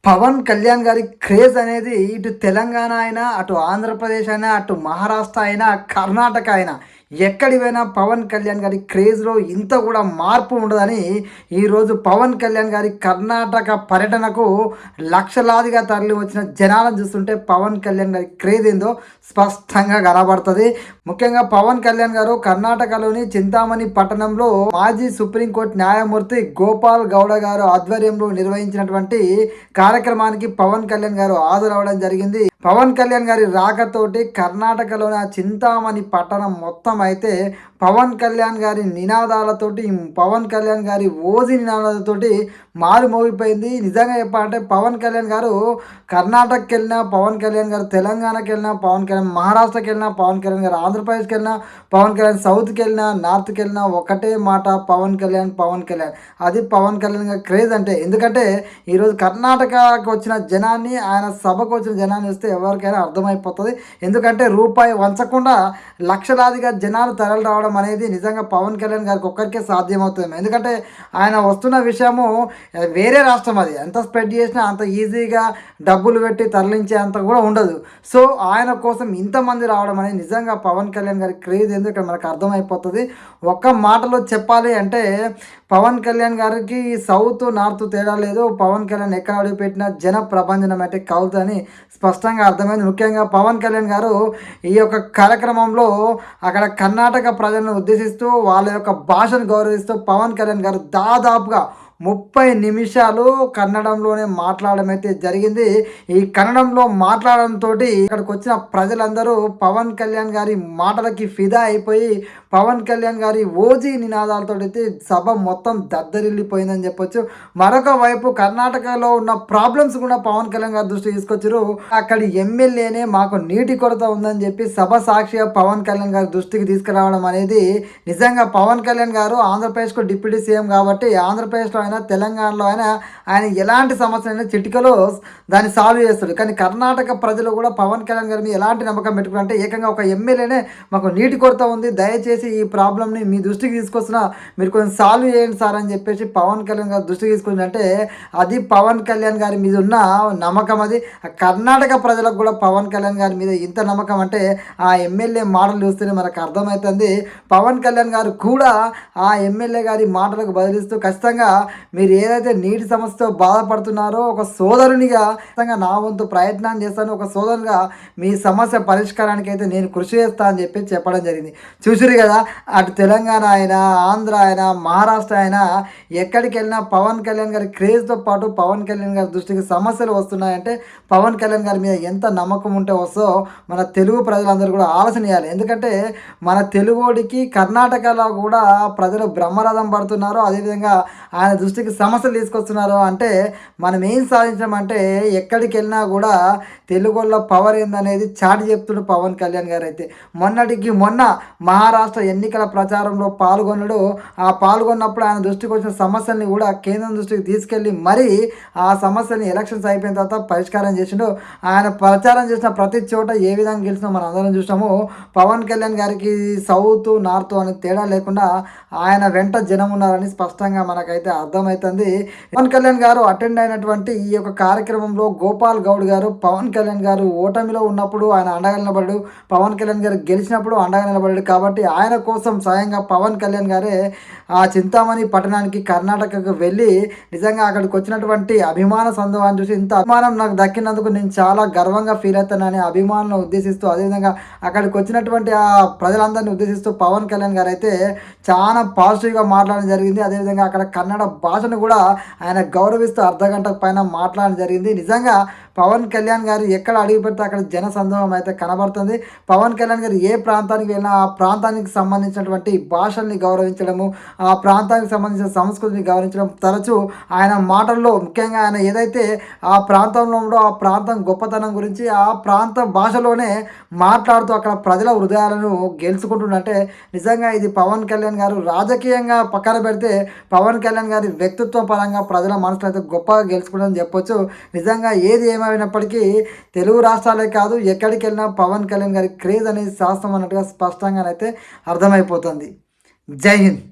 పవన్ కళ్యాణ్ గారి క్రేజ్ అనేది ఇటు తెలంగాణ అయినా, అటు ఆంధ్రప్రదేశ్ అయినా, అటు మహారాష్ట్ర అయినా, కర్ణాటక అయినా ఎక్కడికి పోయినా పవన్ కళ్యాణ్ గారి క్రేజ్‌లో ఇంత కూడా మార్పు ఉండదని ఈరోజు పవన్ కళ్యాణ్ గారి కర్ణాటక పర్యటనకు లక్షలాదిగా తరలి వచ్చిన జనాలను చూస్తుంటే పవన్ కళ్యాణ్ గారి క్రేజ్ ఏందో స్పష్టంగా కనబడుతుంది. ముఖ్యంగా పవన్ కళ్యాణ్ గారు కర్ణాటకలోని చింతామణి పట్టణంలో మాజీ సుప్రీంకోర్టు న్యాయమూర్తి గోపాల్ గౌడ గారు ఆధ్వర్యంలో నిర్వహించినటువంటి కార్యక్రమానికి పవన్ కళ్యాణ్ గారు హాజరవడం జరిగింది. పవన్ కళ్యాణ్ గారి రాకతోటి కర్ణాటకలోని ఆ చింతామణి పట్టణం మొత్తం అయితే పవన్ కళ్యాణ్ గారి నినాదాలతోటి, పవన్ కళ్యాణ్ గారి ఓజీ నినాదాలతోటి మారుమోగిపోయింది. నిజంగా చెప్పాలంటే పవన్ కళ్యాణ్ గారు కర్ణాటకకి వెళ్ళినా పవన్ కళ్యాణ్ గారు, తెలంగాణకి వెళ్ళినా పవన్ కళ్యాణ్, మహారాష్ట్రకి వెళ్ళినా పవన్ కళ్యాణ్ గారు, ఆంధ్రప్రదేశ్కి వెళ్ళినా పవన్ కళ్యాణ్, సౌత్కి వెళ్ళినా నార్త్కి వెళ్ళినా ఒకటే మాట పవన్ కళ్యాణ్ పవన్ కళ్యాణ్. అది పవన్ కళ్యాణ్ గారి క్రేజ్ అంటే. ఎందుకంటే ఈరోజు కర్ణాటకకు వచ్చిన జనాన్ని, ఆయన సభకు వచ్చిన జనాన్ని వస్తే ఎవరికైనా అర్థమైపోతుంది. ఎందుకంటే రూపాయి వంచకుండా లక్షలాదిగా జనాలు తరలి రావడం అనేది నిజంగా పవన్ కళ్యాణ్ గారికి ఒక్కరికే సాధ్యమవుతుంది. ఎందుకంటే ఆయన వస్తున్న విషయము వేరే రాష్ట్రం, అది ఎంత స్ప్రెడ్ చేసినా అంత ఈజీగా డబ్బులు పెట్టి తరలించే అంత కూడా ఉండదు. సో ఆయన కోసం ఇంతమంది రావడం అనేది నిజంగా పవన్ కళ్యాణ్ గారి క్రేజ్ ఏందో ఇక్కడ మనకు అర్థమైపోతుంది. ఒక్క మాటలో చెప్పాలి అంటే పవన్ కళ్యాణ్ గారికి సౌత్ నార్త్ తేడా లేదు. పవన్ కళ్యాణ్ ఎక్కడ అడుగు పెట్టినా జన ప్రభంజనం అంటే కలుగుతుందని స్పష్టంగా అర్థమైంది. ముఖ్యంగా పవన్ కళ్యాణ్ గారు ఈ యొక్క కార్యక్రమంలో అక్కడ కర్ణాటక ప్రజలను ఉద్దేశిస్తూ వాళ్ళ యొక్క భాషను గౌరవిస్తూ పవన్ కళ్యాణ్ గారు దాదాపుగా 30 నిమిషాలు కన్నడంలోనే మాట్లాడడం అయితే జరిగింది. ఈ కన్నడంలో మాట్లాడడంతో ఇక్కడికి వచ్చిన ప్రజలందరూ పవన్ కళ్యాణ్ గారి మాటలకి ఫిదా అయిపోయి పవన్ కళ్యాణ్ గారి ఓజీ నినాదాలతో అయితే సభ మొత్తం దద్దరిల్లిపోయిందని చెప్పొచ్చు. మరొక వైపు కర్ణాటకలో ఉన్న ప్రాబ్లమ్స్ కూడా పవన్ కళ్యాణ్ గారి దృష్టికి తీసుకొచ్చారు. అక్కడి ఎమ్మెల్యేనే మాకు నీటి కొరత ఉందని చెప్పి సభ సాక్షిగా పవన్ కళ్యాణ్ గారి దృష్టికి తీసుకురావడం అనేది నిజంగా పవన్ కళ్యాణ్ గారు ఆంధ్రప్రదేశ్కు డిప్యూటీ సీఎం కాబట్టి ఆంధ్రప్రదేశ్లో అయినా తెలంగాణలో అయినా ఆయన ఎలాంటి సమస్యలైనా చిటికలో దాన్ని సాల్వ్ చేస్తాడు. కానీ కర్ణాటక ప్రజలు కూడా పవన్ కళ్యాణ్ గారి మీద ఎలాంటి నమ్మకం పెట్టుకుంటే ఏకంగా ఒక ఎమ్మెల్యేనే మాకు నీటి కొరత ఉంది, దయచేసి ఈ ప్రాబ్లమ్ని మీ దృష్టికి తీసుకొస్తున్నా, మీరు కొంచెం సాల్వ్ చేయండి సార్ అని చెప్పేసి పవన్ కళ్యాణ్ గారి దృష్టికి తీసుకుంటే అది పవన్ కళ్యాణ్ గారి మీద ఉన్న నమ్మకం. అది కర్ణాటక ప్రజలకు కూడా పవన్ కళ్యాణ్ గారి మీద ఇంత నమ్మకం అంటే ఆ ఎమ్మెల్యే మాటలు చూస్తేనే మనకు అర్థమవుతుంది. పవన్ కళ్యాణ్ గారు కూడా ఆ ఎమ్మెల్యే గారి మాటలకు బదిలిస్తూ ఖచ్చితంగా మీరు ఏదైతే నీటి సమస్యతో బాధపడుతున్నారో ఒక సోదరునిగా ఖచ్చితంగా నా వంతు ప్రయత్నం చేస్తాను, ఒక సోదరునిగా మీ సమస్య పరిష్కారానికి అయితే నేను కృషి చేస్తా అని చెప్పి చెప్పడం జరిగింది. చూసిరు కదా, అటు తెలంగాణ అయినా ఆంధ్ర అయినా మహారాష్ట్ర అయినా ఎక్కడికి వెళ్ళినా పవన్ కళ్యాణ్ గారి క్రేజ్తో పాటు పవన్ కళ్యాణ్ గారి దృష్టికి సమస్యలు వస్తున్నాయంటే పవన్ కళ్యాణ్ గారి మీద ఎంత నమ్మకం ఉంటే వస్తో మన తెలుగు ప్రజలందరూ కూడా ఆలోచన చేయాలి. ఎందుకంటే మన తెలుగుడికి కర్ణాటకలో కూడా ప్రజలు బ్రహ్మరథం పడుతున్నారు, అదేవిధంగా ఆయన దృష్టికి సమస్యలు తీసుకొస్తున్నారు. అంటే మనం ఏం సాధించామంటే ఎక్కడికి వెళ్ళినా కూడా తెలుగులో పవర్ ఏందనేది చాటి చెప్తున్న పవన్ కళ్యాణ్ గారు అయితే మొన్నటికి మొన్న మహారాష్ట్ర ఎన్నికల ప్రచారంలో పాల్గొన్నాడు. ఆ పాల్గొన్నప్పుడు ఆయన దృష్టికి వచ్చిన సమస్యల్ని కూడా కేంద్రం దృష్టికి తీసుకెళ్ళి మరీ ఆ సమస్యని ఎలక్షన్స్ అయిపోయిన తర్వాత పరిష్కారం చేసిండు. ఆయన ప్రచారం చేసిన ప్రతి చోట ఏ విధంగా గెలిచినా మనం అందరం చూసాము. పవన్ కళ్యాణ్ గారికి సౌత్ నార్త్ అనే తేడా లేకుండా ఆయన వెంట జనం ఉన్నారని స్పష్టంగా మనకైతే అర్థమవుతుంది. పవన్ కళ్యాణ్ గారు అటెండ్ అయినటువంటి ఈ యొక్క కార్యక్రమంలో గోపాల్ గౌడ్ గారు పవన్ కళ్యాణ్ గారు ఓటమిలో ఉన్నప్పుడు ఆయన అండగా నిలబడ్డాడు, పవన్ కళ్యాణ్ గారు గెలిచినప్పుడు అండగా నిలబడ్డాడు. కాబట్టి ఆయన కోసం స్వయంగా పవన్ కళ్యాణ్ గారే ఆ చింతామణి పట్టణానికి కర్ణాటకకు వెళ్ళి నిజంగా అక్కడికి వచ్చినటువంటి అభిమాన సందర్భాన్ని చూసి ఇంత అభిమానం నాకు దక్కినందుకు నేను చాలా గర్వంగా ఫీల్ అవుతానని అభిమానులను ఉద్దేశిస్తూ, అదేవిధంగా అక్కడికి వచ్చినటువంటి ఆ ప్రజలందరినీ ఉద్దేశిస్తూ పవన్ కళ్యాణ్ గారు అయితే చాలా పాజిటివ్గా మాట్లాడడం జరిగింది. అదేవిధంగా అక్కడ కన్నడ భాషను కూడా ఆయన గౌరవిస్తూ అర్ధగంటకు పైన మాట్లాడడం జరిగింది. నిజంగా పవన్ కళ్యాణ్ గారు ఎక్కడ అడుగు పెడితే అక్కడ జన సందోహం అయితే కనబడుతుంది. పవన్ కళ్యాణ్ గారు ఏ ప్రాంతానికి వెళ్ళినా ఆ ప్రాంతానికి సంబంధించినటువంటి భాషల్ని గౌరవించడము, ఆ ప్రాంతానికి సంబంధించిన సంస్కృతిని గౌరవించడం తరచూ ఆయన మాటల్లో, ముఖ్యంగా ఆయన ఏదైతే ఆ ప్రాంతంలో ఉందో ఆ ప్రాంతం గొప్పతనం గురించి ఆ ప్రాంత భాషలోనే మాట్లాడుతూ అక్కడ ప్రజల హృదయాలను గెలుచుకుంటుందంటే నిజంగా ఇది పవన్ కళ్యాణ్ గారు రాజకీయంగా పక్కన పెడితే పవన్ కళ్యాణ్ గారి వ్యక్తిత్వ పరంగా ప్రజల మనసులో అయితే గొప్పగా గెలుచుకుంటుందని చెప్పొచ్చు. నిజంగా ఏది ఏమైనప్పటికీ తెలుగు రాష్ట్రాలే కాదు ఎక్కడికి వెళ్ళినా పవన్ కళ్యాణ్ గారి క్రేజ్ అనేది శాస్త్రం అన్నట్టుగా స్పష్టంగానైతే అర్థమైపోతుంది. జై హింద్.